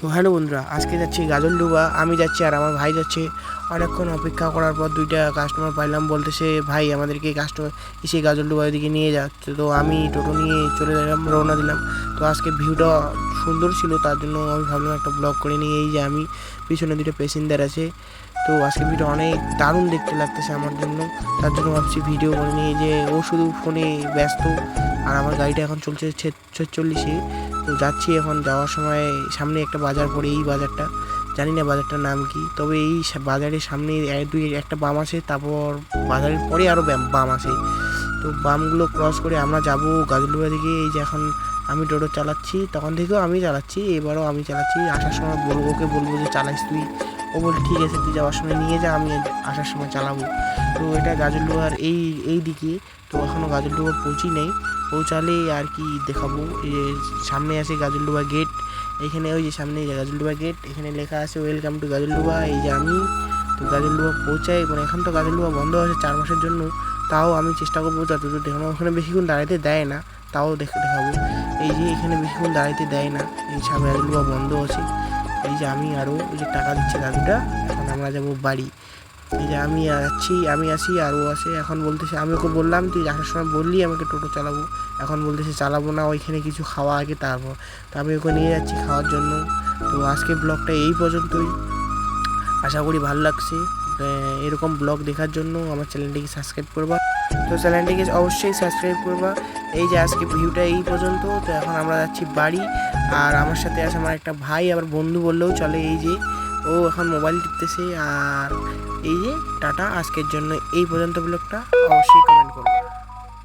তো হ্যালো বন্ধুরা, আজকে যাচ্ছি গাজলডোবা। আমি যাচ্ছি আর আমার ভাই যাচ্ছে। অনেকক্ষণ অপেক্ষা করার পর দুইটা কাস্টমার পাইলাম, বলতেছে ভাই আমাদেরকে কাস্টমার এসে গাজলডোবা ওইদিকে নিয়ে যাচ্ছে। তো আমি টোটো নিয়ে চলে গেলাম, রওনা দিলাম। তো আজকে ভিউটা সুন্দর ছিল, তার জন্য আমি ভাবলাম একটা ব্লগ করে নিই। এই যে আমি পিছনে দুটো প্যাসেঞ্জার আছে। তো আজকে ভিডিও অনেক দারুণ দেখতে লাগতেছে আমার জন্য, তার জন্য ভাবছি ভিডিও করে নিই। যে ও শুধু ফোনে ব্যস্ত, আর আমার গাড়িটা এখন চলছে 46-এ। তো যাচ্ছি এখন, যাওয়ার সময় সামনে একটা বাজার পড়ে, এই বাজারটা জানি না বাজারটার নাম কি, তবে এই বাজারের সামনে একটা বাম আছে, তারপর বাজারের পরে আরও বাম আছে। তো বামগুলো ক্রস করে আমরা যাব গাজলডোবা দিকে। এই যে এখন আমি টোটো চালাচ্ছি, তখন থেকেও আমি চালাচ্ছি, এবারও আমি চালাচ্ছি। আসার সময় ওকে বলবো যে চালাইস তুই, ও বল ঠিক আছে তুই যাওয়ার সময় নিয়ে যা, আমি আসার সময় চালাবো। তো এটা গাজলডোবার এই দিকে। তো এখনও গাজলডোবা পৌঁছি নেই, পৌঁছালে আর কি দেখাবো। এই যে সামনে আছে গাজলডোবা গেট, এখানে ওই যে সামনে গাজলডোবা গেট, এখানে লেখা আছে ওয়েলকাম টু গাজলডোবা। এই যে আমি তো গাজলডোবা পৌঁছাই, মানে এখন তো গাজলডোবা বন্ধ আছে 4 মাসের জন্য। তাও আমি চেষ্টা করবো যতদূর দেখানো। ওখানে বেশিক্ষণ দাঁড়াইতে দেয় না, তাও দেখাবো। এই যে এখানে বেশিক্ষণ দাঁড়াইতে দেয় না, এই সামনে গাজলডোবা বন্ধ আছে। এই যে আমি আরও ওই যে টাকা দিচ্ছে দাদুটা, এখন আমরা যাবো বাড়ি। এই যে আমি আসি আর ও আসে। এখন বলতেছে, আমি ওকে বললাম তুই আসার সময় বললি আমাকে টোটো চালাবো, এখন বলতেছে চালাবো না, ওইখানে কিছু খাওয়া আগে তারপর। তো আমি ওকে নিয়ে যাচ্ছি খাওয়ার জন্য। তো আজকে ব্লগটা এই পর্যন্তই, আশা করি ভালো লাগছে। এরকম ব্লগ দেখার জন্য আমার চ্যানেলটিকে সাবস্ক্রাইব করবা। তো চ্যানেলটিকে অবশ্যই সাবস্ক্রাইব করবা। এই যে আজকে ভিউটা এই পর্যন্ত। তো এখন আমরা যাচ্ছি বাড়ি, আর আমার সাথে আছে আমার একটা ভাই, আবার বন্ধু বললেও চলে। এই যে ও এখন মোবাইল টিপতেছে। আর এই যে টাটা, আজকের জন্য এই পর্যন্ত ব্লগটা। অবশ্যই